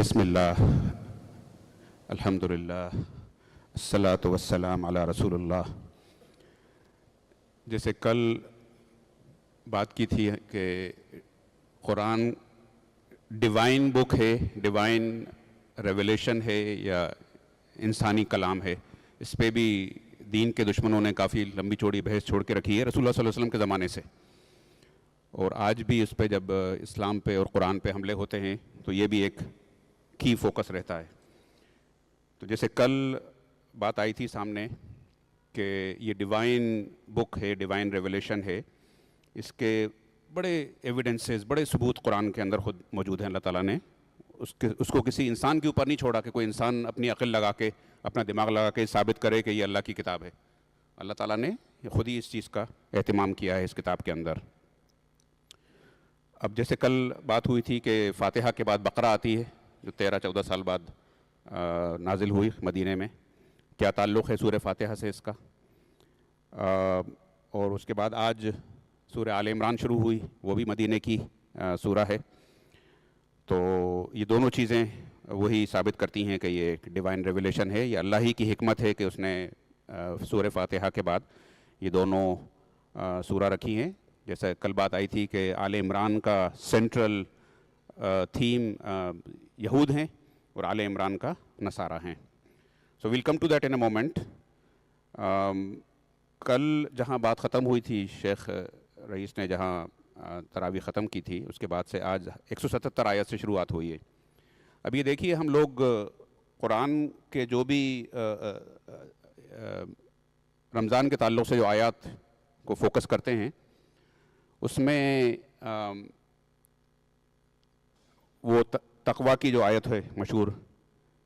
بسم اللہ، الحمد للہ، الصلاۃ والسلام علی رسول اللہ۔ جیسے کل بات کی تھی کہ قرآن ڈیوائن بک ہے، ڈیوائن ریویلیشن ہے یا انسانی کلام ہے، اس پہ بھی دین کے دشمنوں نے کافی لمبی چوڑی بحث چھوڑ کے رکھی ہے رسول اللہ صلی اللہ علیہ وسلم کے زمانے سے، اور آج بھی اس پہ جب اسلام پہ اور قرآن پہ حملے ہوتے ہیں تو یہ بھی ایک کی فوکس رہتا ہے۔ تو جیسے کل بات آئی تھی سامنے کہ یہ ڈیوائن بک ہے، ڈیوائن ریویلیشن ہے، اس کے بڑے ایویڈنسز، بڑے ثبوت قرآن کے اندر خود موجود ہیں۔ اللہ تعالیٰ نے اس کو کسی انسان کے اوپر نہیں چھوڑا کہ کوئی انسان اپنی عقل لگا کے، اپنا دماغ لگا کے ثابت کرے کہ یہ اللہ کی کتاب ہے۔ اللہ تعالیٰ نے خود ہی اس چیز کا اہتمام کیا ہے اس کتاب کے اندر۔ اب جیسے کل بات ہوئی تھی کہ فاتحہ کے بعد بقرہ آتی ہے جو 13-14 سال بعد نازل ہوئی مدینے میں، کیا تعلق ہے سورہ فاتحہ سے اس کا؟ اور اس کے بعد آج سورہ آل عمران شروع ہوئی، وہ بھی مدینے کی سورہ ہے۔ تو یہ دونوں چیزیں وہی ثابت کرتی ہیں کہ یہ ایک ڈیوائن ریویلیشن ہے، یہ اللہ ہی کی حکمت ہے کہ اس نے سورہ فاتحہ کے بعد یہ دونوں سورہ رکھی ہیں۔ جیسے کل بات آئی تھی کہ آل عمران کا سینٹرل تھیم یہود ہیں اور آل عمران کا نصارہ ہیں۔ So welcome to that in a moment. کل جہاں بات ختم ہوئی تھی، شیخ رئیس نے جہاں تراویح ختم کی تھی، اس کے بعد سے آج 177 آیت سے شروعات ہوئی ہے۔ اب یہ دیکھیے، ہم لوگ قرآن کے جو بھی رمضان کے تعلق سے جو آیات کو فوکس کرتے ہیں، اس میں وہ تقویٰ کی جو آیت ہے مشہور،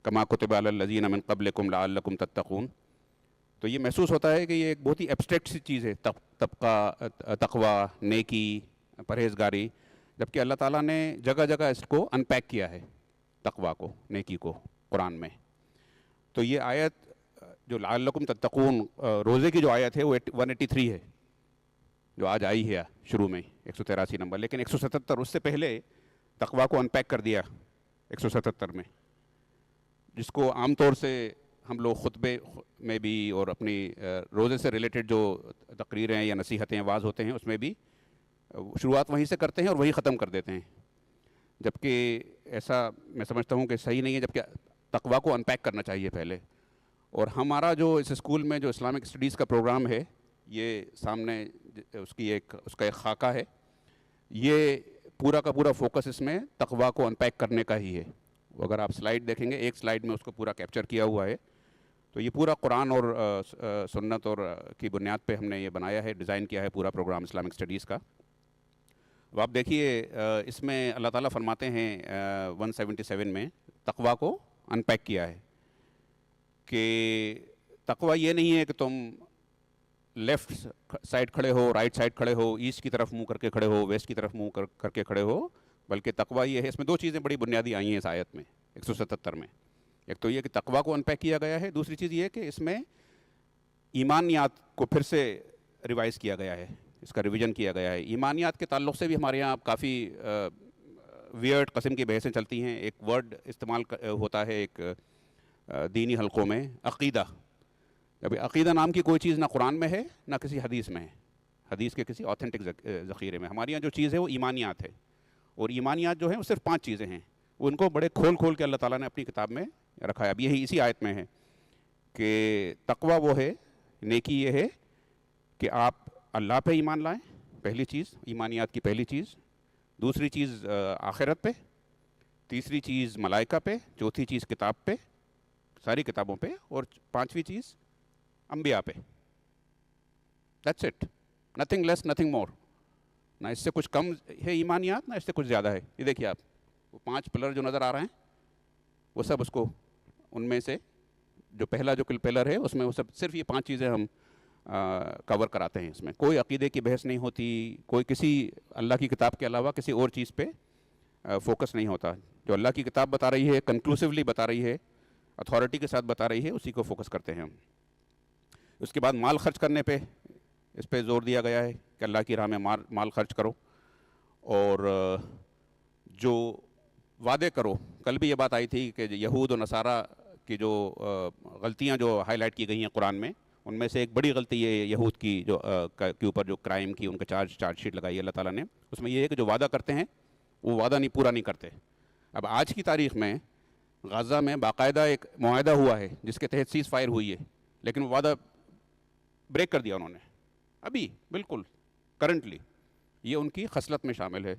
کما کتب علی الذین من قبلکم لعلکم تتقون، تو یہ محسوس ہوتا ہے کہ یہ ایک بہت ہی ایبسٹریکٹ سی چیز ہے، تقویٰ، نیکی، پرہیزگاری، جبکہ اللہ تعالیٰ نے جگہ جگہ اس کو ان پیک کیا ہے، تقویٰ کو، نیکی کو، قرآن میں۔ تو یہ آیت جو لعلکم تتقون، روزے کی جو آیت ہے وہ 183 ہے جو آج آئی ہے شروع میں، 183 نمبر، لیکن 177 اس سے پہلے تقویٰ کو ان پیک کر دیا 177 میں، جس کو عام طور سے ہم لوگ خطبے میں بھی اور اپنی روزے سے ریلیٹڈ جو تقریریں یا نصیحتیں واعظ ہوتے ہیں اس میں بھی شروعات وہیں سے کرتے ہیں اور وہیں ختم کر دیتے ہیں، جبکہ ایسا میں سمجھتا ہوں کہ صحیح نہیں ہے، جبکہ تقویٰ کو ان پیک کرنا چاہیے پہلے۔ اور ہمارا جو اس اسکول میں جو اسلامک اسٹڈیز کا پروگرام ہے، یہ سامنے اس کا ایک خاکہ ہے، یہ پورا کا پورا فوکس اس میں تقویٰ کو ان پیک کرنے کا ہی ہے۔ اگر آپ سلائیڈ دیکھیں گے، ایک سلائیڈ میں اس کو پورا کیپچر کیا ہوا ہے، تو یہ پورا قرآن اور سنت اور کی بنیاد پہ ہم نے یہ بنایا ہے، ڈیزائن کیا ہے پورا پروگرام اسلامک اسٹڈیز کا۔ اب آپ دیکھیے، اس میں اللہ تعالیٰ فرماتے ہیں 177 میں تقویٰ کو ان پیک کیا ہے کہ تقویٰ یہ نہیں ہے کہ تم لیفٹ سائڈ کھڑے ہو، رائٹ سائڈ کھڑے ہو، ایسٹ کی طرف منہ کر کے کھڑے ہو، ویسٹ کی طرف منہ کر کے کھڑے ہو، بلکہ تقویٰ یہ ہے۔ اس میں دو چیزیں بڑی بنیادی آئی ہیں اس آیت میں 177 میں، ایک تو یہ کہ تقویٰ کو ان پیک کیا گیا ہے، دوسری چیز یہ کہ اس میں ایمانیات کو پھر سے ریوائز کیا گیا ہے، اس کا ریویژن کیا گیا ہے۔ ایمانیات کے تعلق سے بھی ہمارے یہاں کافی ویئرڈ قسم کی بحثیں چلتی ہیں۔ ایک ورڈ استعمال ہوتا ہے ایک دینی حلقوں میں، عقیدہ۔ اب عقیدہ نام کی کوئی چیز نہ قرآن میں ہے نہ کسی حدیث میں ہے، حدیث کے کسی آتھینٹک ذخیرے میں۔ ہمارے یہاں جو چیز ہے وہ ایمانیات ہے، اور ایمانیات جو ہیں وہ صرف 5 چیزیں ہیں، وہ ان کو بڑے کھول کے اللہ تعالیٰ نے اپنی کتاب میں رکھا ہے۔ اب یہی اسی آیت میں ہے کہ تقویٰ وہ ہے، نیکی یہ ہے کہ آپ اللہ پہ ایمان لائیں، پہلی چیز، ایمانیات کی پہلی چیز۔ دوسری چیز آخرت پہ، تیسری چیز ملائکہ پہ، چوتھی چیز کتاب پہ، ساری کتابوں پہ، اور 5ویں چیز انبیاء پہ۔ That's it, nothing less nothing more. نہ اس سے کچھ کم ہے ایمانیات، نہ اس سے کچھ زیادہ ہے۔ یہ دیکھیے آپ، وہ 5 پلر جو نظر آ رہے ہیں وہ سب اس کو، ان میں سے جو پہلا جو پلر ہے اس میں وہ سب صرف یہ 5 چیزیں ہم کور کراتے ہیں۔ اس میں کوئی عقیدے کی بحث نہیں ہوتی، کوئی کسی اللہ کی کتاب کے علاوہ کسی اور چیز پہ فوکس نہیں ہوتا۔ جو اللہ کی کتاب بتا رہی ہے، کنکلوسیولی بتا رہی ہے، اتھارٹی کے ساتھ بتا رہی ہے، اسی کو فوکس کرتے ہیں ہم۔ اس کے بعد مال خرچ کرنے پہ اس پہ زور دیا گیا ہے کہ اللہ کی راہ میں مال خرچ کرو، اور جو وعدے کرو. کل بھی یہ بات آئی تھی کہ یہود و نصارہ کی جو غلطیاں جو ہائی لائٹ کی گئی ہیں قرآن میں، ان میں سے ایک بڑی غلطی یہ یہود کی جو کے اوپر جو کرائم کی ان کا چارج شیٹ لگائی ہے اللہ تعالیٰ نے، اس میں یہ ہے کہ جو وعدہ کرتے ہیں وہ وعدہ پورا نہیں کرتے. اب آج کی تاریخ میں غزہ میں باقاعدہ ایک معاہدہ ہوا ہے جس کے تحت سیز فائر ہوئی ہے، لیکن وہ وعدہ بریک کر دیا انہوں نے ابھی بالکل کرنٹلی. یہ ان کی خصلت میں شامل ہے.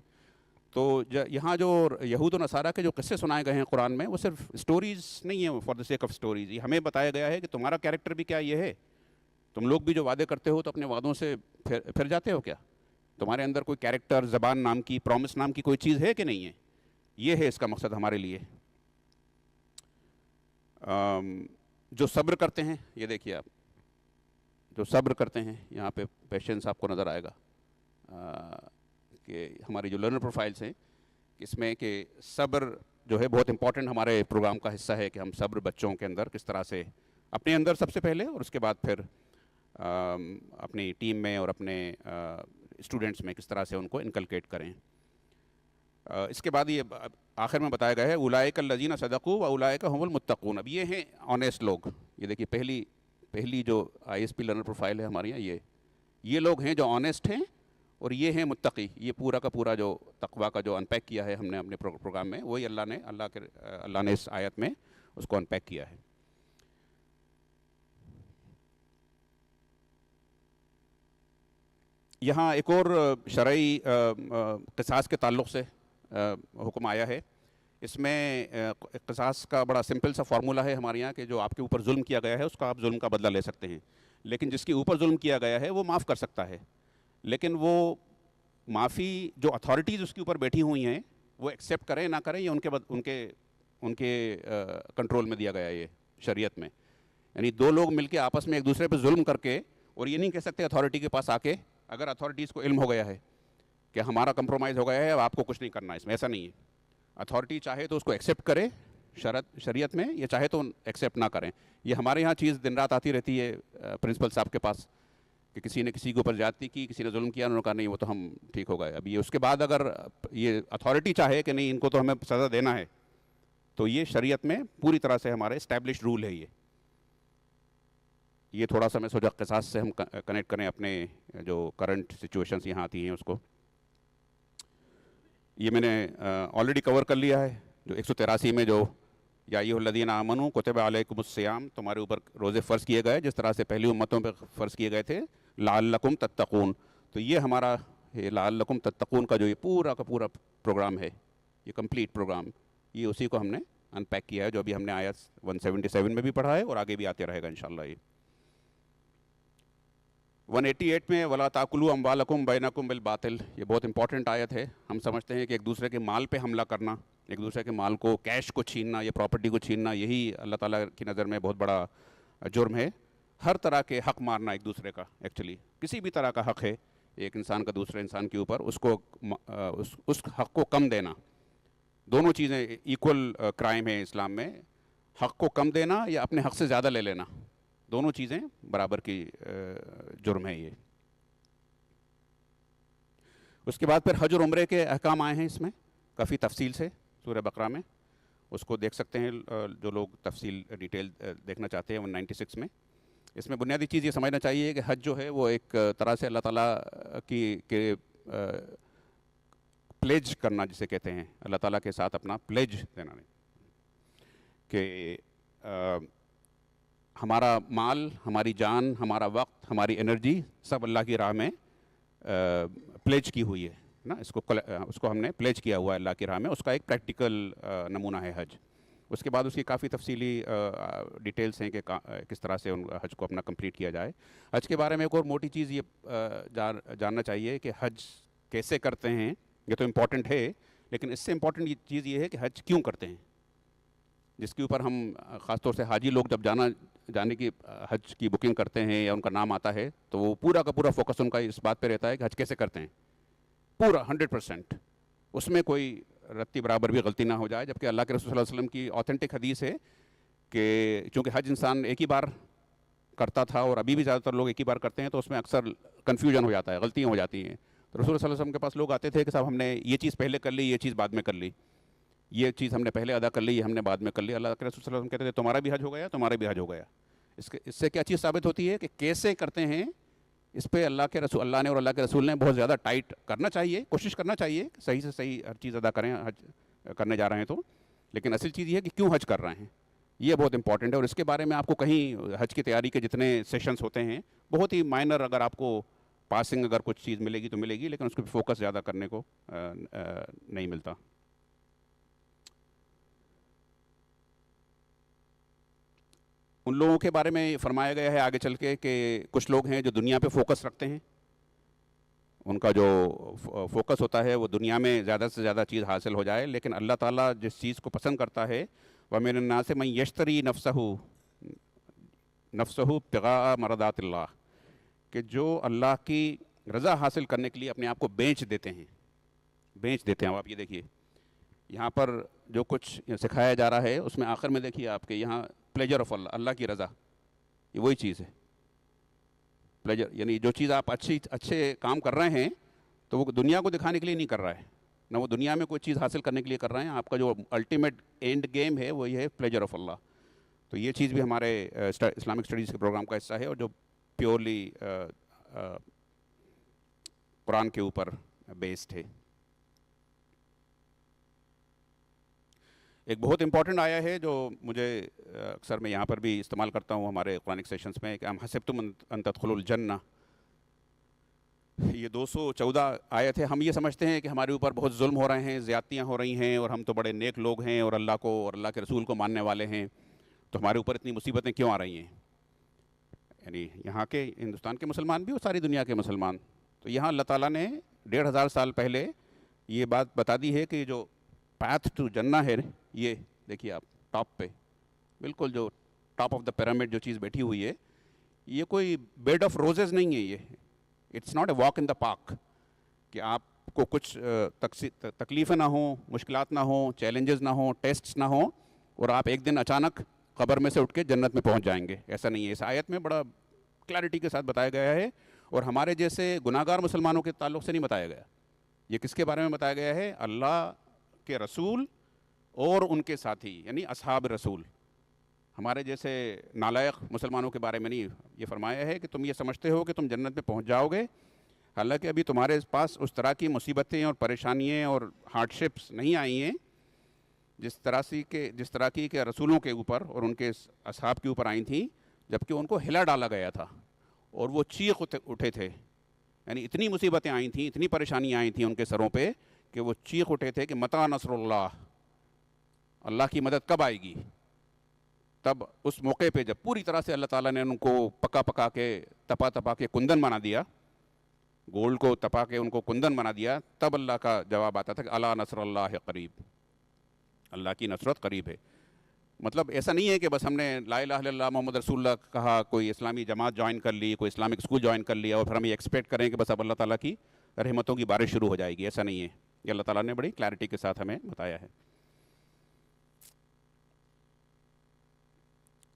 تو یہاں جو یہود و نصارہ کے جو قصے سنائے گئے ہیں قرآن میں، وہ صرف سٹوریز نہیں ہیں for the sake of stories. یہ ہمیں بتایا گیا ہے کہ تمہارا کیریکٹر بھی کیا یہ ہے. تم لوگ بھی جو وعدے کرتے ہو تو اپنے وعدوں سے پھر جاتے ہو کیا؟ تمہارے اندر کوئی کیریکٹر، زبان نام کی، پرومس نام کی کوئی چیز ہے کہ نہیں ہے؟ یہ ہے اس کا مقصد ہمارے لیے. جو صبر کرتے ہیں، یہ دیکھیے آپ، جو صبر کرتے ہیں، یہاں پہ پیشنس آپ کو نظر آئے گا کہ ہماری جو لرنر پروفائلس ہیں اس میں کہ صبر جو ہے بہت امپورٹنٹ ہمارے پروگرام کا حصہ ہے، کہ ہم صبر بچوں کے اندر کس طرح سے، اپنے اندر سب سے پہلے، اور اس کے بعد پھر اپنی ٹیم میں اور اپنے اسٹوڈنٹس میں کس طرح سے ان کو انکلکیٹ کریں. اس کے بعد یہ آخر میں بتایا گیا ہے اولئک الذین صدقوا واولئک هم المتقون. اب یہ ہیں آنیسٹ لوگ. یہ دیکھیے پہلی جو I S P learner profile ہے ہمارے یہاں، یہ لوگ ہیں جو آنیسٹ ہیں، اور یہ ہیں متقی. یہ پورا کا پورا جو تقویٰ کا جو انپیک کیا ہے ہم نے اپنے پروگرام میں، وہی اللہ نے اس آیت میں اس کو انپیک کیا ہے. یہاں ایک اور شرعی قصاص کے تعلق سے حکم آیا ہے. اس میں قصاص کا بڑا سمپل سا فارمولہ ہے ہمارے یہاں کہ جو آپ کے اوپر ظلم کیا گیا ہے اس کا آپ ظلم کا بدلہ لے سکتے ہیں، لیکن جس کے اوپر ظلم کیا گیا ہے وہ معاف کر سکتا ہے. لیکن وہ معافی جو اتھارٹیز اس کے اوپر بیٹھی ہوئی ہیں وہ ایکسیپٹ کریں نہ کریں، یہ ان کے کنٹرول میں دیا گیا ہے یہ شریعت میں. یعنی دو لوگ مل کے آپس میں ایک دوسرے پہ ظلم کر کے، اور یہ نہیں کہہ سکتے اتھارٹی کے پاس آ کے، اگر اتھارٹیز کو علم ہو گیا ہے کہ ہمارا کمپرومائز ہو گیا ہے اب آپ کو کچھ نہیں کرنا اس میں، ایسا نہیں ہے. اتھارٹی چاہے تو اس کو ایکسیپٹ کرے شریعت میں، یا چاہے تو ایکسیپٹ نہ کریں. یہ ہمارے یہاں چیز دن رات آتی رہتی ہے پرنسپل صاحب کے پاس کہ کسی نے کسی کے اوپر زیادتی کی، کسی نے ظلم کیا، انہوں نے کہا نہیں وہ تو ہم ٹھیک ہو گئے. اب یہ اس کے بعد اگر یہ اتھارٹی چاہے کہ نہیں ان کو تو ہمیں سزا دینا ہے، تو یہ شریعت میں پوری طرح سے ہمارے اسٹیبلشڈ رول ہے. یہ تھوڑا سا میں سوچا قصاص سے ہم کنیکٹ کریں اپنے جو کرنٹ سچویشنز یہاں آتی ہیں اس کو. یہ میں نے آلریڈی کور کر لیا ہے، جو 183 میں جو یا ایھا الذین آمنوا کتب علیکم الصیام، تمہارے اوپر روزے فرض کیے گئے جس طرح سے پہلی امتوں پہ فرض کیے گئے تھے، لعلکم تتقون. تو یہ ہمارا لعلکم تتقون کا جو یہ پورا کا پورا پروگرام ہے، یہ کمپلیٹ پروگرام، یہ اسی کو ہم نے ان پیک کیا ہے جو ابھی ہم نے آیت 177 میں بھی پڑھا ہے اور آگے بھی آتے رہے گا انشاءاللہ. یہ 188 میں ولا تاکلوا اموالکم بینکم بالباطل، یہ بہت امپورٹنٹ آیت ہے. ہم سمجھتے ہیں کہ ایک دوسرے کے مال پہ حملہ کرنا، ایک دوسرے کے مال کو، کیش کو چھیننا یا پراپرٹی کو چھیننا، یہی اللہ تعالیٰ کی نظر میں بہت بڑا جرم ہے. ہر طرح کے حق مارنا ایک دوسرے کا، ایکچولی کسی بھی طرح کا حق ہے ایک انسان کا دوسرے انسان کے اوپر، اس حق کو کم دینا. دونوں چیزیں ایکول کرائم ہے اسلام میں. حق کو کم دینا یا اپنے حق سے زیادہ لے لینا، دونوں چیزیں برابر کی جرم ہے یہ. اس کے بعد پھر حج اور عمرے کے احکام آئے ہیں اس میں کافی تفصیل سے سورہ بقرہ میں. اس کو دیکھ سکتے ہیں جو لوگ تفصیل ڈیٹیل دیکھنا چاہتے ہیں 196 میں. اس میں بنیادی چیز یہ سمجھنا چاہیے کہ حج جو ہے وہ ایک طرح سے اللہ تعالیٰ کی پلیج کرنا جسے کہتے ہیں، اللہ تعالیٰ کے ساتھ اپنا پلیج دینا، کہ ہمارا مال، ہماری جان، ہمارا وقت، ہماری انرجی سب اللہ کی راہ میں پلیج کی ہوئی ہے نا. اس کو ہم نے پلیج کیا ہوا ہے اللہ کی راہ میں. اس کا ایک پریکٹیکل نمونہ ہے حج. اس کے بعد اس کی کافی تفصیلی ڈیٹیلز ہیں کہ کس طرح سے ان حج کو اپنا کمپلیٹ کیا جائے. حج کے بارے میں ایک اور موٹی چیز یہ جاننا چاہیے کہ حج کیسے کرتے ہیں. یہ تو امپورٹنٹ ہے، لیکن اس سے امپورٹنٹ چیز یہ ہے کہ حج کیوں کرتے ہیں، جس کے اوپر ہم خاص طور سے حاجی لوگ جب جانے کی حج کی بکنگ کرتے ہیں یا ان کا نام آتا ہے تو وہ پورا کا پورا فوکس ان کا اس بات پہ رہتا ہے کہ حج کیسے کرتے ہیں، پورا 100%. اس میں کوئی رتی برابر بھی غلطی نہ ہو جائے. جبکہ اللہ کے رسول صلی اللہ علیہ وسلم کی آتھینٹک حدیث ہے کہ چونکہ حج انسان ایک ہی بار کرتا تھا اور ابھی بھی زیادہ تر لوگ ایک ہی بار کرتے ہیں، تو اس میں اکثر کنفیوژن ہو جاتا ہے، غلطیاں ہو جاتی ہیں. تو رسول صلی اللہ علیہ وسلم کے پاس لوگ آتے تھے کہ صاحب ہم نے یہ چیز پہلے کر لی، یہ چیز بعد میں کر لی. یہ چیز ہم نے پہلے ادا کر لی، یہ ہم نے بعد میں کر لی. اللہ کے رسول صلی اللہ علیہ وسلم کہتے تھے تمہارا بھی حج ہو گیا، تمہارا بھی حج ہو گیا. اس سے کیا چیز ثابت ہوتی ہے کہ کیسے کرتے ہیں اس پہ اللہ نے اور اللہ کے رسول نے بہت زیادہ ٹائٹ کرنا چاہیے، کوشش کرنا چاہیے کہ صحیح سے صحیح ہر چیز ادا کریں حج کرنے جا رہے ہیں تو. لیکن اصل چیز یہ ہے کہ کیوں حج کر رہے ہیں، یہ بہت امپورٹنٹ ہے. اور اس کے بارے میں آپ کو کہیں حج کی تیاری کے جتنے سیشنز ہوتے ہیں بہت ہی مائنر، اگر آپ کو پاسنگ اگر کچھ چیز ملے گی تو ملے گی، لیکن اس کو فوکس زیادہ کرنے کو نہیں ملتا. ان لوگوں کے بارے میں فرمایا گیا ہے آگے چل کے کہ کچھ لوگ ہیں جو دنیا پہ فوکس رکھتے ہیں، ان کا جو فوکس ہوتا ہے وہ دنیا میں زیادہ سے زیادہ چیز حاصل ہو جائے. لیکن اللہ تعالیٰ جس چیز کو پسند کرتا ہے وَمِنَ النَّاسِ مَن يَشْتَرِي نَفْسَهُ ابْتِغَاءَ مَرْضَاتِ اللَّهِ، کہ جو اللہ کی رضا حاصل کرنے کے لیے اپنے آپ کو بیچ دیتے ہیں. آپ یہ دیکھیے یہاں پر جو کچھ سکھایا جا رہا ہے اس میں آخر میں دیکھیے آپ کے یہاں پلیجر آف اللہ کی رضا، یہ وہی چیز ہے. پلیجر یعنی جو چیز آپ اچھے کام کر رہے ہیں تو وہ دنیا کو دکھانے کے لیے نہیں کر رہا ہے، نہ وہ دنیا میں کوئی چیز حاصل کرنے کے لیے کر رہے ہیں. آپ کا جو الٹیمیٹ اینڈ گیم ہے وہ یہ ہے پلیجر آف اللہ. تو یہ چیز بھی ہمارے اسلامک اسٹڈیز کے پروگرام کا حصہ ہے، اور جو پیورلی قرآن کے اوپر بیسڈ ہے. ایک بہت امپورٹنٹ آیا ہے جو مجھے اکثر میں یہاں پر بھی استعمال کرتا ہوں ہمارے قرآنک سیشنز میں، کہ ام حسبتم ان تدخلوا الجنہ. یہ 214 آیت ہے. ہم یہ سمجھتے ہیں کہ ہمارے اوپر بہت ظلم ہو رہے ہیں، زیادتیاں ہو رہی ہیں، اور ہم تو بڑے نیک لوگ ہیں اور اللہ کو اور اللہ کے رسول کو ماننے والے ہیں، تو ہمارے اوپر اتنی مصیبتیں کیوں آ رہی ہیں. یعنی یہاں کے ہندوستان کے مسلمان بھی اور ساری دنیا کے مسلمان. تو یہاں اللہ تعالیٰ نے 1500 سال پہلے یہ بات بتا دی ہے کہ جو پاتھ ٹو جنہ ہے، یہ دیکھیے آپ ٹاپ پہ بالکل جو ٹاپ آف دا پیرامڈ جو چیز بیٹھی ہوئی ہے، یہ کوئی بیڈ آف روزز نہیں ہے. یہ it's not a walk in the park کہ آپ کو کچھ تکلیفیں نہ ہوں، مشکلات نہ ہوں، چیلنجز نہ ہوں، ٹیسٹس نہ ہوں، اور آپ ایک دن اچانک قبر میں سے اٹھ کے جنت میں پہنچ جائیں گے. ایسا نہیں ہے. اس آیت میں بڑا کلیئرٹی کے ساتھ بتایا گیا ہے، اور ہمارے جیسے گناہ گار مسلمانوں کے تعلق سے نہیں بتایا گیا. یہ کس کے بارے میں بتایا گیا ہے؟ اللہ کے رسول اور ان کے ساتھی، یعنی اصحاب رسول. ہمارے جیسے نالائق مسلمانوں کے بارے میں نہیں. یہ فرمایا ہے کہ تم یہ سمجھتے ہو کہ تم جنت میں پہنچ جاؤ گے، حالانکہ ابھی تمہارے پاس اس طرح کی مصیبتیں اور پریشانیاں اور ہارڈ شپس نہیں آئی ہیں جس طرح کی کہ رسولوں کے اوپر اور ان کے اصحاب کے اوپر آئی تھیں، جبکہ ان کو ہلا ڈالا گیا تھا اور وہ چیخ اٹھے تھے. یعنی اتنی مصیبتیں آئی تھیں، اتنی پریشانیاں آئی تھیں ان کے سروں پہ کہ وہ چیخ اٹھے تھے کہ متی نصر اللہ کی مدد کب آئے گی. تب اس موقع پہ جب پوری طرح سے اللہ تعالیٰ نے ان کو پکا کے تپا کے کندن بنا دیا، گولڈ کو تپا کے ان کو کندن بنا دیا، تب اللہ کا جواب آتا تھا کہ الا نصر اللہ قریب، اللہ کی نصرت قریب ہے. مطلب ایسا نہیں ہے کہ بس ہم نے لا الہ الا اللہ محمد رسول اللہ کہا، کوئی اسلامی جماعت جوائن کر لی، کوئی اسلامک اسکول جوائن کر لیا، اور پھر ہم یہ ایکسپیکٹ کریں کہ بس اب اللہ تعالیٰ کی رحمتوں کی بارش شروع ہو جائے گی. ایسا نہیں ہے. یہ اللہ تعالیٰ نے بڑی کلیئرٹی کے ساتھ ہمیں بتایا ہے.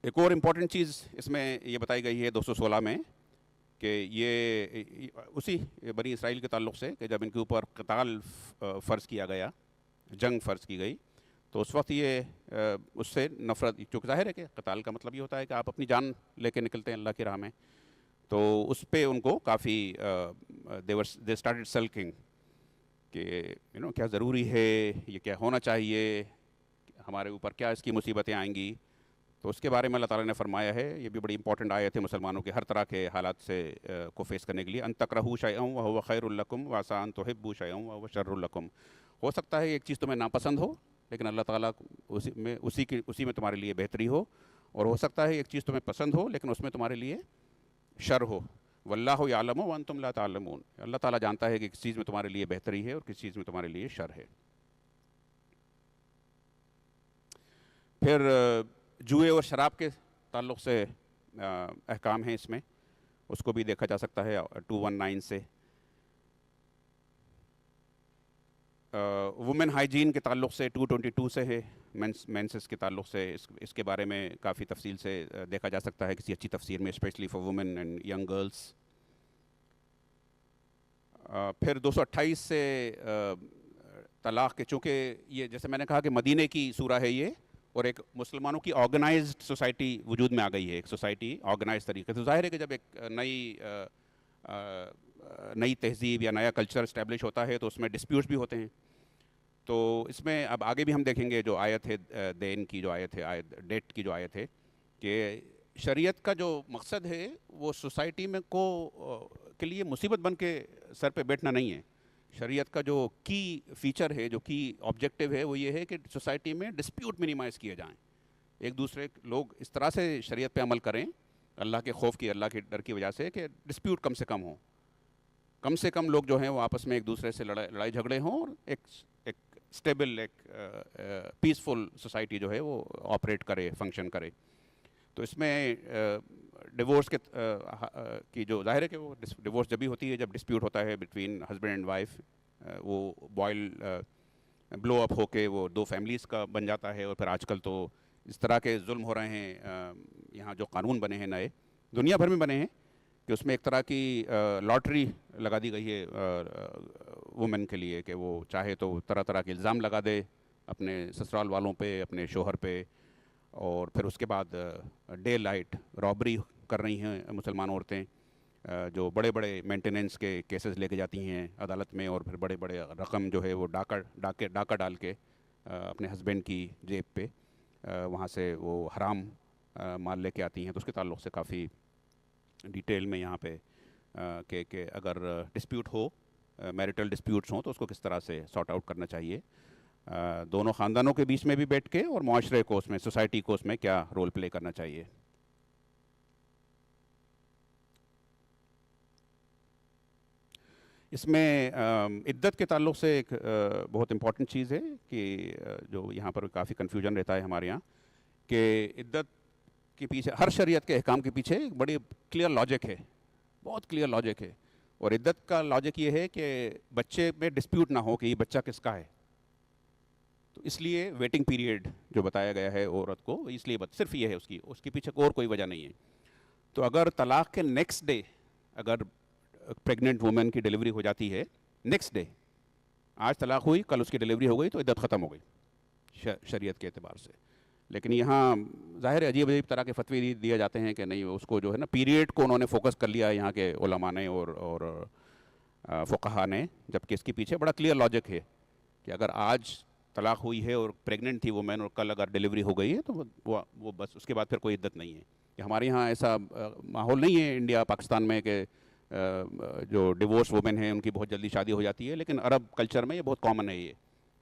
ایک اور امپورٹنٹ چیز اس میں یہ بتائی گئی ہے 216 میں، کہ یہ اسی بنی اسرائیل کے تعلق سے کہ جب ان کے اوپر قتال فرض کیا گیا، جنگ فرض کی گئی، تو اس وقت یہ اس سے نفرت، چونکہ ظاہر ہے کہ قتال کا مطلب یہ ہوتا ہے کہ آپ اپنی جان لے کے نکلتے ہیں اللہ کی راہ میں، تو اس پہ ان کو کافی دے اسٹارٹڈ سلکنگ کہ کیا ضروری ہے، یہ کیا ہونا چاہیے، ہمارے اوپر کیا اس کی مصیبتیں آئیں گی. تو اس کے بارے میں اللہ تعالیٰ نے فرمایا ہے، یہ بھی بڑی امپورٹنٹ آیت ہے مسلمانوں کے ہر طرح کے حالات سے کو فیس کرنے کے لیے. ان تکرہوا شیئا وہو خیر لکم وعسیٰ ان تحبوا شیئا وہو شر لکم. ہو سکتا ہے ایک چیز تمہیں ناپسند ہو، لیکن اللہ تعالیٰ اسی میں تمہارے لیے بہتری ہو، اور ہو سکتا ہے ایک چیز تمہیں پسند ہو لیکن اس میں تمہارے لیے شر ہو. واللہ یعلم وانتم لا تعلمون. اللہ تعالیٰ جانتا ہے کہ کس چیز میں تمہارے لیے بہتری ہے اور کس چیز میں تمہارے لیے شر ہے. پھر جوئے اور شراب کے تعلق سے احکام ہیں اس میں، اس کو بھی دیکھا جا سکتا ہے 219 سے. وومن ہائیجین کے تعلق سے 222 سے ہے، مینسس کے تعلق سے اس کے بارے میں کافی تفصیل سے دیکھا جا سکتا ہے کسی اچھی تفسیر میں، specially for women and young girls. پھر 228 سے طلاق کے، چونکہ یہ جیسے میں نے کہا کہ مدینے کی سورہ ہے یہ، اور ایک مسلمانوں کی آرگنائزڈ سوسائٹی وجود میں آ گئی ہے، ایک سوسائٹی آرگنائز طریقے سے. ظاہر ہے کہ جب ایک نئی تہذیب یا نیا کلچر اسٹیبلش ہوتا ہے تو اس میں ڈسپیوٹس بھی ہوتے ہیں. تو اس میں اب آگے بھی ہم دیکھیں گے جو آیت ہے دین کی، جو آیت ہے ڈیٹ کی جو آیت ہے، کہ شریعت کا جو مقصد ہے وہ سوسائٹی میں کے لیے مصیبت بن کے سر پہ بیٹھنا نہیں ہے. شریعت کا جو کی فیچر ہے، جو کی آبجیکٹیو ہے، وہ یہ ہے کہ سوسائٹی میں ڈسپیوٹ منیمائز کیے جائیں. ایک دوسرے لوگ اس طرح سے شریعت پہ عمل کریں اللہ کے خوف کی، اللہ کے ڈر کی وجہ سے، کہ ڈسپیوٹ کم سے کم ہوں. کم سے کم لوگ جو ہیں وہ آپس میں ایک دوسرے سے لڑائی جھگڑے ہوں، اور ایک اسٹیبل، ایک پیسفل سوسائٹی جو ہے وہ آپریٹ کرے، فنکشن کرے. تو اس میں ڈیورس کی جو ظاہر ہے کہ وہ ڈیورس جب بھی ہوتی ہے جب ڈسپیوٹ ہوتا ہے بٹوین ہسبینڈ اینڈ وائف، وہ بلو اپ ہو کے وہ دو فیملیز کا بن جاتا ہے. اور پھر آج کل تو اس طرح کے ظلم ہو رہے ہیں، یہاں جو قانون بنے ہیں نئے دنیا بھر میں بنے ہیں، کہ اس میں ایک طرح کی لاٹری لگا دی گئی ہے وومن کے لیے، کہ وہ چاہے تو طرح طرح کے الزام لگا دے اپنے سسرال والوں پہ، اپنے شوہر پہ، اور پھر اس کے بعد ڈے لائٹ رابری کر رہی ہیں مسلمان عورتیں، جو بڑے بڑے مینٹیننس کے کیسز لے کے جاتی ہیں عدالت میں، اور پھر بڑے بڑے رقم جو ہے وہ ڈاکہ ڈال کے اپنے ہسبینڈ کی جیب پہ وہاں سے وہ حرام مال لے کے آتی ہیں. تو اس کے تعلق سے کافی ڈیٹیل میں یہاں پہ کہ اگر ڈسپیوٹ ہو، میریٹل ڈسپیوٹس ہوں، تو اس کو کس طرح سے سارٹ آؤٹ کرنا چاہیے دونوں خاندانوں کے بیچ میں بھی بیٹھ کے، اور معاشرے کو اس میں، سوسائٹی کو اس میں کیا رول پلے کرنا چاہیے. اس میں عدت کے تعلق سے ایک بہت امپورٹنٹ چیز ہے کہ جو یہاں پر کافی کنفیوژن رہتا ہے ہمارے یہاں، کہ عدت کے پیچھے، ہر شریعت کے احکام کے پیچھے ایک بڑی کلیئر لاجک ہے، بہت کلیئر لاجک ہے. اور عدت کا لاجک یہ ہے کہ بچے میں ڈسپیوٹ نہ ہو کہ یہ بچہ کس کا ہے. تو اس لیے ویٹنگ پیریڈ جو بتایا گیا ہے عورت کو، اس لیے صرف یہ ہے، اس کے پیچھے اور کوئی وجہ نہیں ہے. تو اگر طلاق کے نیکسٹ ڈے اگر پریگننٹ وومن کی ڈیلیوری ہو جاتی ہے، نیکسٹ ڈے، آج طلاق ہوئی، کل اس کی ڈیلیوری ہو گئی، تو عدت ختم ہو گئی شریعت کے اعتبار سے. لیکن یہاں ظاہر ہے عجیب طرح کے فتوی دیے جاتے ہیں کہ نہیں، اس کو جو ہے نا پیریڈ کو انہوں نے فوکس کر لیا یہاں کے علماء نے اور فقہا نے، جبکہ اس کے پیچھے بڑا کلیئر لاجک ہے کہ اگر آج طلاق ہوئی ہے اور پریگننٹ تھی وہ مین، اور کل اگر ڈیلیوری ہو گئی ہے تو وہ بس اس کے بعد پھر کوئی عدت نہیں ہے. کہ ہمارے یہاں ایسا ماحول نہیں ہے انڈیا پاکستان میں کہ جو ڈیورس وومن ہیں ان کی بہت جلدی شادی ہو جاتی ہے، لیکن عرب کلچر میں یہ بہت کامن ہے. یہ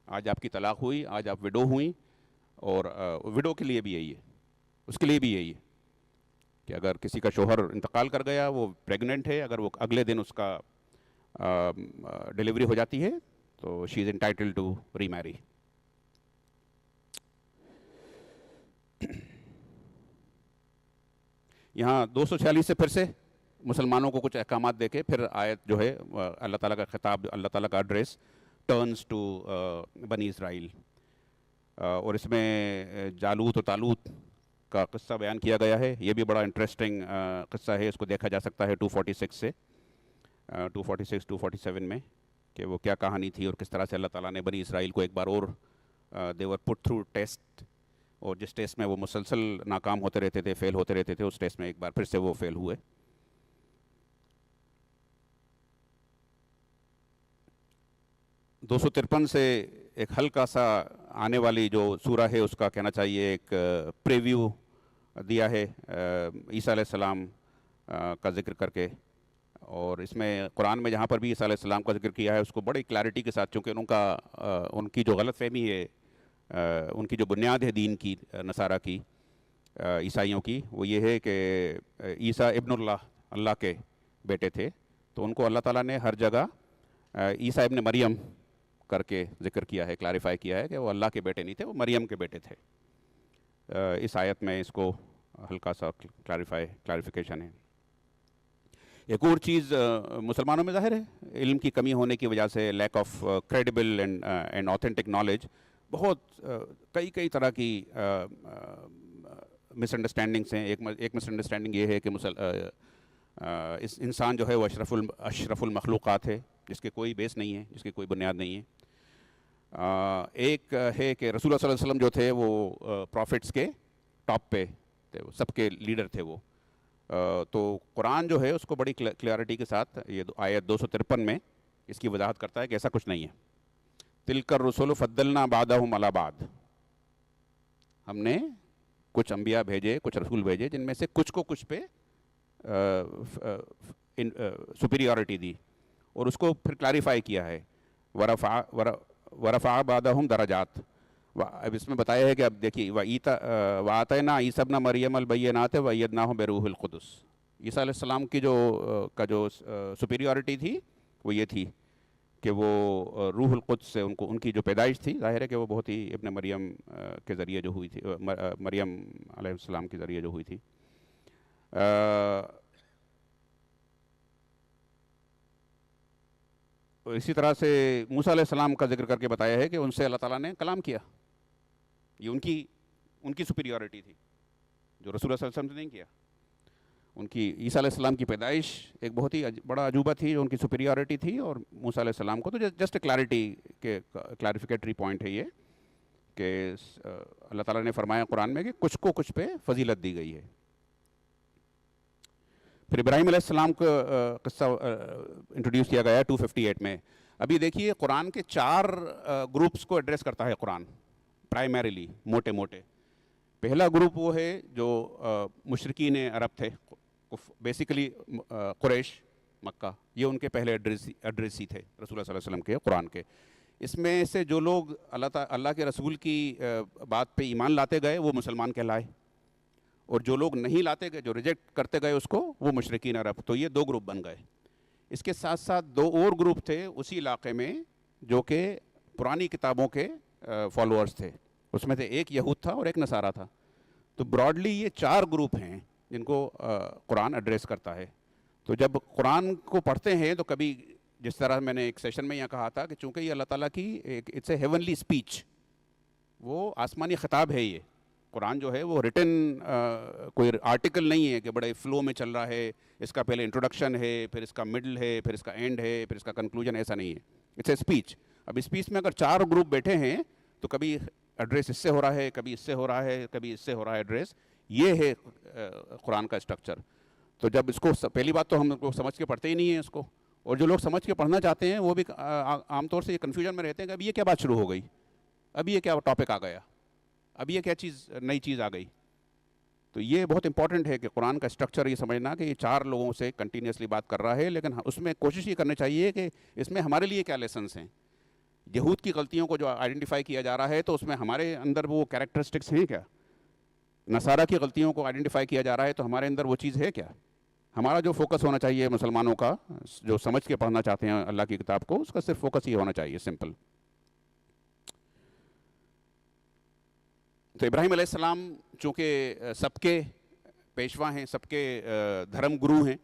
آج آپ کی طلاق ہوئی، آج آپ وڈو ہوئیں، اور وڈو کے لیے بھی یہی ہے، اس کے لیے بھی یہی ہے کہ اگر کسی کا شوہر انتقال کر گیا، وہ پریگننٹ ہے، اگر وہ اگلے دن اس کا ڈیلیوری ہو جاتی ہے تو شی از انٹائٹلڈ ٹو ری میری. یہاں 246 سے پھر سے مسلمانوں کو کچھ احکامات دے کے پھر آیت جو ہے اللہ تعالیٰ کا خطاب، اللہ تعالیٰ کا ایڈریس ٹرنز ٹو بنی اسرائیل. اور اس میں جالوت اور طالوت کا قصہ بیان کیا گیا ہے. یہ بھی بڑا انٹرسٹنگ قصہ ہے، اس کو دیکھا جا سکتا ہے 246 سے 246 247 میں، کہ وہ کیا کہانی تھی اور کس طرح سے اللہ تعالیٰ نے بنی اسرائیل کو ایک بار اور دے ور پٹ تھرو ٹیسٹ، اور جس ٹیسٹ میں وہ مسلسل ناکام ہوتے رہتے تھے، فیل ہوتے رہتے تھے، اس ٹیسٹ میں ایک بار پھر سے وہ فیل ہوئے. 253 سے ایک ہلکا سا آنے والی جو سورہ ہے اس کا کہنا چاہیے ایک پریویو دیا ہے عیسیٰ علیہ السلام کا ذکر کر کے. اور اس میں قرآن میں جہاں پر بھی عیسیٰ علیہ السلام کا ذکر کیا ہے اس کو بڑی کلیئرٹی کے ساتھ، چونکہ ان کی جو غلط فہمی ہے، ان کی جو بنیاد ہے دین کی، نصارہ کی، عیسائیوں کی، وہ یہ ہے کہ عیسیٰ ابن اللہ، اللہ کے بیٹے تھے. تو ان کو اللہ تعالیٰ نے ہر جگہ عیسیٰ ابن مریم کر کے ذکر کیا ہے، کلیریفائی کیا ہے کہ وہ اللہ کے بیٹے نہیں تھے، وہ مریم کے بیٹے تھے. اس آیت میں اس کو ہلکا سا کلیریفیکیشن ہے. ایک اور چیز مسلمانوں میں ظاہر ہے علم کی کمی ہونے کی وجہ سے، lack of credible and authentic knowledge, بہت کئی طرح کی مس انڈرسٹینڈنگس ہیں. ایک مس انڈرسٹینڈنگ یہ ہے کہ اس انسان جو ہے وہ اشرف المخلوقات ہے، جس کے کوئی بیس نہیں ہے، جس کی کوئی بنیاد نہیں ہے. ایک ہے کہ رسول اللہ صلی اللہ علیہ وسلم جو تھے وہ پروفٹس کے ٹاپ پہ تھے، وہ سب کے لیڈر تھے وہ. تو قرآن جو ہے اس کو بڑی کلیئرٹی کے ساتھ یہ آیت 253 میں اس کی وضاحت کرتا ہے کہ ایسا کچھ نہیں ہے. تلک الرسل فضلنا بعضهم علی بعض، ہم نے کچھ انبیاء بھیجے، کچھ رسول بھیجے جن میں سے کچھ کو کچھ پہ سپیریورٹی دی، اور اس کو پھر کلیریفائی کیا ہے. ورفع بعضهم درجات. اب اس میں بتایا ہے کہ اب دیکھیے وآتینا عیسی ابن مریم البینات وایدناہ بروح القدس. عیسیٰ علیہ السلام کی جو سپیریورٹی تھی وہ یہ تھی کہ وہ روح القدس سے ان کی جو پیدائش تھی، ظاہر ہے کہ وہ بہت ہی ابن مریم کے ذریعے جو ہوئی تھی، مریم علیہ السلام کے ذریعے جو ہوئی تھی. اسی طرح سے موسیٰ علیہ السلام کا ذکر کر کے بتایا ہے کہ ان سے اللہ تعالیٰ نے کلام کیا. یہ ان کی سپیریورٹی تھی جو رسول اللہ صلی اللہ علیہ وسلم نے نہیں کیا. ان کی عیسیٰ علیہ السلام کی پیدائش ایک بہت ہی بڑا عجوبہ تھی جو ان کی سپیریورٹی تھی، اور موسیٰ علیہ السلام کو تو جسٹ کلیریفیکیٹری پوائنٹ ہے یہ کہ اللہ تعالیٰ نے فرمایا قرآن میں کہ کچھ کو کچھ پہ فضیلت دی گئی ہے. پھر ابراہیم علیہ السلام کو قصہ انٹروڈیوس کیا گیا ہے 258 میں. ابھی دیکھیے قرآن کے 4 گروپس کو ایڈریس کرتا ہے قرآن پرائمریلی، موٹے موٹے. پہلا گروپ وہ ہے جو مشرکین عرب تھے، بیسیکلی قریش مکہ، یہ ان کے پہلے ایڈریسی تھے رسول اللہ صلی اللہ علیہ وسلم کے قرآن کے. اس میں سے جو لوگ اللہ کے رسول کی بات پہ ایمان لاتے گئے وہ مسلمان کہلائے، اور جو لوگ نہیں لاتے گئے، جو ریجیکٹ کرتے گئے اس کو، وہ مشرکین عرب. تو یہ 2 گروپ بن گئے. اس کے ساتھ ساتھ 2 اور گروپ تھے اسی علاقے میں جو کہ پرانی کتابوں کے فالوورز تھے. اس میں سے ایک یہود تھا اور ایک نصارہ تھا. تو براڈلی یہ 4 گروپ ہیں جن کو قرآن ایڈریس کرتا ہے. تو جب قرآن کو پڑھتے ہیں تو کبھی، جس طرح میں نے ایک سیشن میں یہاں کہا تھا کہ چونکہ یہ اللہ تعالیٰ کی اٹس اے ہیونلی اسپیچ، وہ آسمانی خطاب ہے. یہ قرآن جو ہے وہ ریٹن کوئی آرٹیکل نہیں ہے کہ بڑے فلو میں چل رہا ہے، اس کا پہلے انٹروڈکشن ہے، پھر اس کا مڈل ہے، پھر اس کا اینڈ ہے، پھر اس کا کنکلوژن. ایسا نہیں ہے، اٹس اے اسپیچ. اب اسپیچ میں اگر 4 گروپ بیٹھے ہیں تو کبھی ایڈریس اس سے ہو رہا ہے، کبھی اس سے ہو رہا ہے، کبھی اس سے ہو رہا ہے ایڈریس. یہ ہے قرآن کا اسٹرکچر. تو جب اس کو پہلی بات تو ہم کو سمجھ کے پڑھتے ہی نہیں ہیں اس کو، اور جو لوگ سمجھ کے پڑھنا چاہتے ہیں وہ بھی عام طور سے یہ کنفیوژن میں رہتے ہیں کہ اب یہ کیا بات شروع ہو گئی، اب یہ کیا ٹاپک آ گیا، اب یہ کیا نئی چیز آ گئی. تو یہ بہت امپورٹنٹ ہے کہ قرآن کا اسٹرکچر یہ سمجھنا کہ یہ 4 لوگوں سے کنٹینیوسلی بات کر رہا ہے، لیکن اس میں کوشش یہ کرنی چاہیے کہ اس میں ہمارے لیے کیا لیسنس ہیں. یہود کی غلطیوں کو جو آئیڈینٹیفائی کیا جا رہا ہے تو اس میں ہمارے اندر وہ کیریکٹرسٹکس ہیں کیا؟ نصارہ کی غلطیوں کو آئیڈینٹیفائی کیا جا رہا ہے تو ہمارے اندر وہ چیز ہے کیا؟ ہمارا جو فوکس ہونا چاہیے مسلمانوں کا جو سمجھ کے پڑھنا چاہتے ہیں اللہ کی کتاب کو، اس کا صرف فوکس یہ ہونا چاہیے، سمپل. تو ابراہیم علیہ السلام چونکہ سب کے پیشوا ہیں، سب کے دھرم گرو ہیں.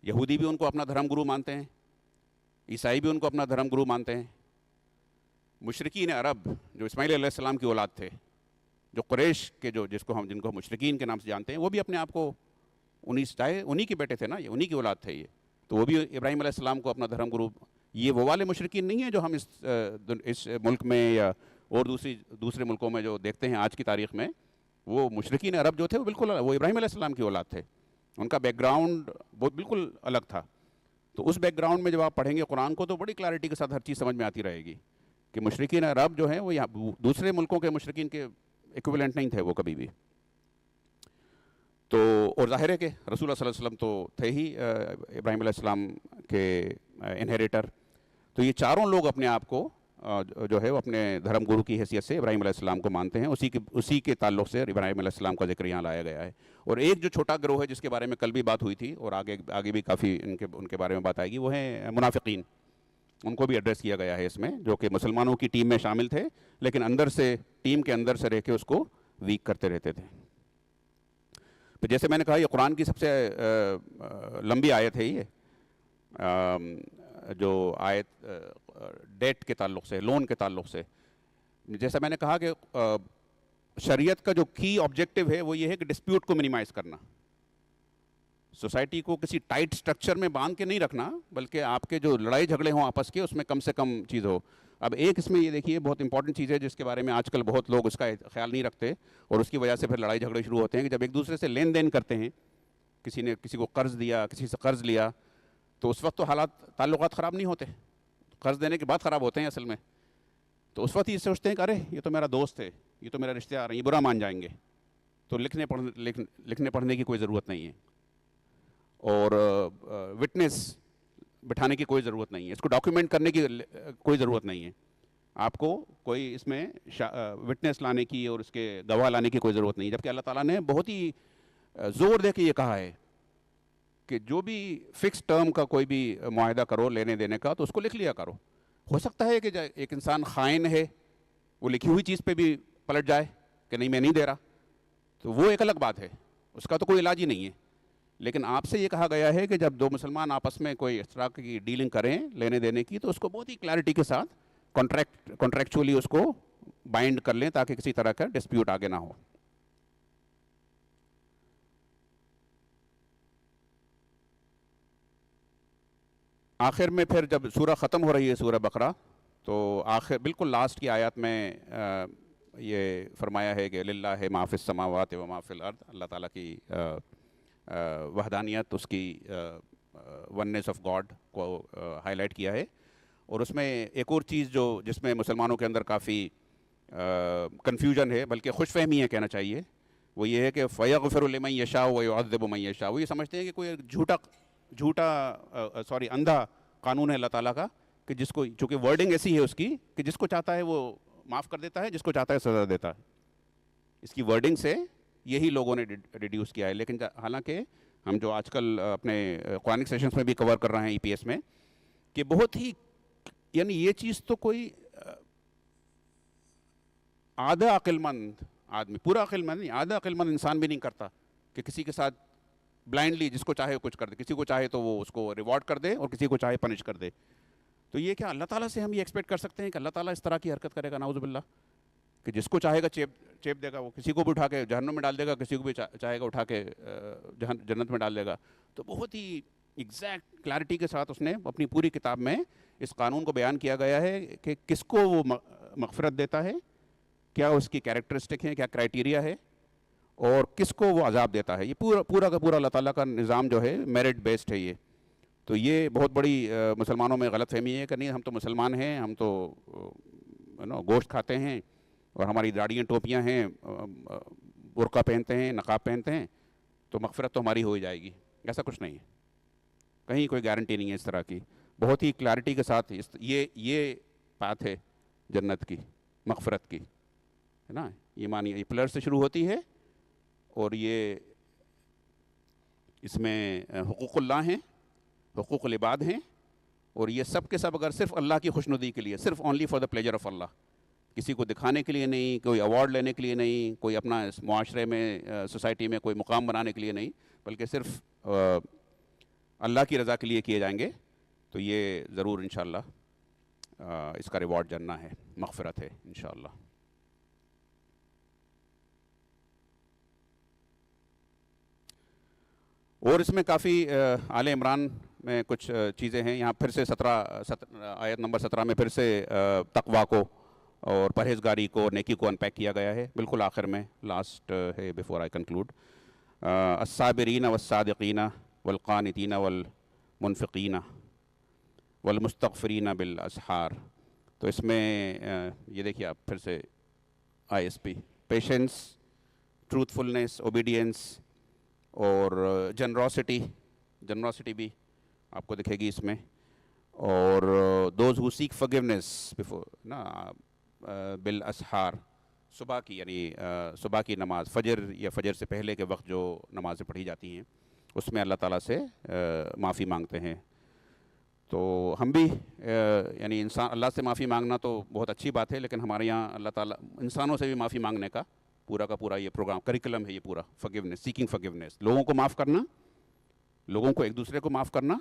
یہودی بھی ان کو اپنا دھرم گرو مانتے ہیں، عیسائی بھی ان کو اپنا دھرم گرو مانتے ہیں. مشرکین عرب جو اسماعیل علیہ السلام کی اولاد تھے، جو قریش کے جن کو ہم مشرکین کے نام سے جانتے ہیں، وہ بھی اپنے آپ کو انہی کے بیٹے تھے نا، یہ انہی کی اولاد تھے. یہ تو وہ بھی ابراہیم علیہ السلام کو اپنا دھرم گرو. یہ وہ والے مشرکین نہیں ہیں جو ہم اس ملک میں یا اور دوسرے ملکوں میں جو دیکھتے ہیں آج کی تاریخ میں. وہ مشرکین عرب جو تھے وہ بالکل وہ ابراہیم علیہ السلام کی اولاد تھے. ان کا بیک گراؤنڈ بالکل الگ تھا. تو اس بیک گراؤنڈ میں جب آپ پڑھیں گے قرآن کو تو بڑی کلیئرٹی کے ساتھ ہر چیز سمجھ میں آتی رہے گی کہ مشرکین عرب جو ہیں وہ یہاں دوسرے ملکوں کے مشرکین کے ایکویولنٹ نہیں تھے وہ کبھی بھی. تو اور ظاہر ہے کہ رسول اللہ صلی اللہ علیہ وسلم تو تھے ہی ابراہیم علیہ السلام کے انہیریٹر. تو یہ 4 لوگ اپنے آپ کو جو ہے وہ اپنے دھرم گرو کی حیثیت سے ابراہیم علیہ السلام کو مانتے ہیں. اسی کے تعلق سے ابراہیم علیہ السلام کا ذکر یہاں لایا گیا ہے. اور ایک جو چھوٹا گروہ ہے جس کے بارے میں کل بھی بات ہوئی تھی اور آگے بھی کافی ان کے بارے میں بات آئے گی، وہ ہیں منافقین. ان کو بھی ایڈریس کیا گیا ہے اس میں، جو کہ مسلمانوں کی ٹیم میں شامل تھے لیکن ٹیم کے اندر سے رہ کے اس کو ویک کرتے رہتے تھے. پھر جیسے میں نے کہا یہ قرآن کی سب سے لمبی آیت ہے. یہ جو آیت ڈیٹ کے تعلق سے، لون کے تعلق سے، جیسا میں نے کہا کہ شریعت کا جو کی آبجیکٹو ہے وہ یہ ہے کہ ڈسپیوٹ کو منیمائز کرنا. سوسائٹی کو کسی ٹائٹ سٹرکچر میں باندھ کے نہیں رکھنا، بلکہ آپ کے جو لڑائی جھگڑے ہوں آپس کے، اس میں کم سے کم چیز ہو۔ اب ایک اس میں یہ دیکھیے بہت امپورٹنٹ چیز ہے جس کے بارے میں آج کل بہت لوگ اس کا خیال نہیں رکھتے، اور اس کی وجہ سے پھر لڑائی جھگڑے شروع ہوتے ہیں کہ جب ایک دوسرے سے لین دین کرتے ہیں، کسی نے کسی کو قرض دیا، کسی سے قرض لیا، تو اس وقت تو حالات تعلقات خراب نہیں ہوتے، قرض دینے کے بعد خراب ہوتے ہیں اصل میں۔ تو اس وقت یہ سوچتے ہیں کہ ارے یہ تو میرا دوست ہے، یہ تو میرا رشتہ دار ہے، یہ برا مان جائیں گے، تو لکھنے پڑھنے کی کوئی ضرورت نہیں ہے، اور وٹنس بٹھانے کی کوئی ضرورت نہیں ہے، اس کو ڈاکیومنٹ کرنے کی کوئی ضرورت نہیں ہے، آپ کو کوئی اس میں وٹنس لانے کی اور اس کے گواہ لانے کی کوئی ضرورت نہیں، جبکہ اللہ تعالیٰ نے بہت ہی زور دے کے یہ کہا ہے کہ جو بھی فکس ٹرم کا کوئی بھی معاہدہ کرو لینے دینے کا، تو اس کو لکھ لیا کرو۔ ہو سکتا ہے کہ ایک انسان خائن ہے، وہ لکھی ہوئی چیز پہ بھی پلٹ جائے کہ نہیں میں نہیں دے رہا، تو وہ ایک الگ بات ہے، اس کا تو کوئی علاج ہی نہیں ہے۔ لیکن آپ سے یہ کہا گیا ہے کہ جب دو مسلمان آپس میں کوئی اس طرح کی ڈیلنگ کریں لینے دینے کی، تو اس کو بہت ہی کلیئرٹی کے ساتھ کانٹریکچولی اس کو بائنڈ کر لیں تاکہ کسی طرح کا ڈسپیوٹ آگے نہ ہو۔ آخر میں پھر جب سورہ ختم ہو رہی ہے سورہ بقرہ، تو آخر بالکل لاسٹ کی آیات میں یہ فرمایا ہے کہ للہ ما فی السماوات و ما فی الارض، اللہ تعالیٰ کی وحدانیت، اس کی وننس آف گاڈ کو ہائی لائٹ کیا ہے۔ اور اس میں ایک اور چیز جس میں مسلمانوں کے اندر کافی کنفیوژن ہے، بلکہ خوش فہمی ہے کہنا چاہیے، وہ یہ ہے کہ فَيَغْفِرُ لِمَن يَشَاءُ وَيُعَذِّبُ مَن يَشَاءُ، وہ یہ سمجھتے ہیں کہ کوئی اندھا قانون ہے اللہ تعالیٰ کا، کہ جس کو، چونکہ ورڈنگ ایسی ہے اس کی کہ جس کو چاہتا ہے وہ معاف کر دیتا ہے، جس کو چاہتا ہے سزا دیتا ہے، اس کی ورڈنگ سے یہی لوگوں نے ریڈیوس کیا ہے۔ لیکن حالانکہ ہم جو آج کل اپنے قرآنک سیشنز میں بھی کور کر رہے ہیں ای پی ایس میں، کہ بہت ہی یعنی یہ چیز تو کوئی آدھا عقل مند آدمی، پورا عقل مند نہیں، آدھا عقل مند انسان بھی نہیں کرتا کہ کسی کے ساتھ بلائنڈلی جس کو چاہے کچھ کر دے، کسی کو چاہے تو وہ اس کو ریوارڈ کر دے اور کسی کو چاہے پنش کر دے۔ تو یہ کیا اللہ تعالیٰ سے ہم یہ ایکسپیکٹ کر سکتے ہیں کہ اللہ تعالیٰ اس طرح کی حرکت کرے گا؟ نعوذ باللہ، کہ جس کو چاہے گا چیپ دے گا، وہ کسی کو بھی اٹھا کے جہنم میں ڈال دے گا، کسی کو بھی چاہے گا اٹھا کے جنت میں ڈال دے گا۔ تو بہت ہی ایگزیکٹ کلیئرٹی کے ساتھ اس نے اپنی پوری کتاب میں اس قانون کو بیان کیا گیا ہے کہ کس کو وہ مغفرت دیتا ہے، کیا اس کی کیریکٹرسٹک ہیں، کیا کرائٹیریا ہے، اور کس کو وہ عذاب دیتا ہے۔ یہ پورا کا پورا اللہ تعالیٰ کا نظام جو ہے میرٹ بیسڈ ہے یہ۔ تو یہ بہت بڑی مسلمانوں میں غلط فہمی ہے کہ نہیں ہم تو مسلمان ہیں، ہم تو گوشت کھاتے ہیں اور ہماری داڑیاں ٹوپیاں ہیں، برقع پہنتے ہیں، نقاب پہنتے ہیں، تو مغفرت تو ہماری ہو ہی جائے گی۔ ایسا کچھ نہیں ہے، کہیں کوئی گارنٹی نہیں ہے اس طرح کی۔ بہت ہی کلیئرٹی کے ساتھ یہ بات ہے جنت کی، مغفرت کی، ہے نا۔ یہ مانی یہ پلر سے شروع ہوتی ہے، اور یہ اس میں حقوق اللہ ہیں، حقوق العباد ہیں، اور یہ سب کے سب اگر صرف اللہ کی خوشنودی کے لیے، صرف only for the pleasure of Allah, کسی کو دکھانے کے لیے نہیں، کوئی ایوارڈ لینے کے لیے نہیں، کوئی اپنا اس معاشرے میں سوسائٹی میں کوئی مقام بنانے کے لیے نہیں، بلکہ صرف اللہ کی رضا کے لیے کیے جائیں گے، تو یہ ضرور انشاءاللہ اس کا ریوارڈ جنت ہے، مغفرت ہے انشاءاللہ۔ اور اس میں کافی آل عمران میں کچھ چیزیں ہیں، یہاں پھر سے آیت نمبر 17 میں پھر سے تقویٰ کو اور پرہیزگاری کو اور نیکی کو انپیک کیا گیا ہے، بالکل آخر میں لاسٹ ہے بیفور آئی کنکلوڈ۔ الصابرین والصادقین والقانتین والمنفقین والمستغفرین بالاسحار۔ تو اس میں یہ دیکھیے آپ پھر سے ISP، پیشنس، ٹروتھفلنس، اوبیڈینس، اور جنراسٹی بھی آپ کو دکھے گی اس میں، اور those who seek forgiveness before بالاسحار، صبح کی یعنی صبح کی نماز، فجر یا فجر سے پہلے کے وقت جو نمازیں پڑھی جاتی ہیں اس میں اللہ تعالیٰ سے معافی مانگتے ہیں۔ تو ہم بھی یعنی انسان اللہ سے معافی مانگنا تو بہت اچھی بات ہے، لیکن ہمارے یہاں اللہ تعالیٰ انسانوں سے بھی معافی مانگنے کا پورا یہ پروگرام کریکولم ہے، یہ پورا فرگیونیس، سیکنگ فرگیونیس، لوگوں کو معاف کرنا، لوگوں کو ایک دوسرے کو معاف کرنا،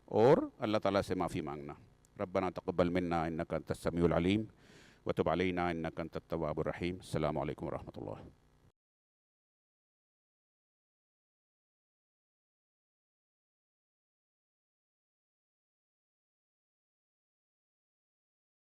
اور اللہ تعالیٰ سے معافی مانگنا۔ ربنا تقبل منا انک انت السمیع العلیم وتب علینا انک انت التواب الرحیم۔ السلام علیکم ورحمۃ اللہ۔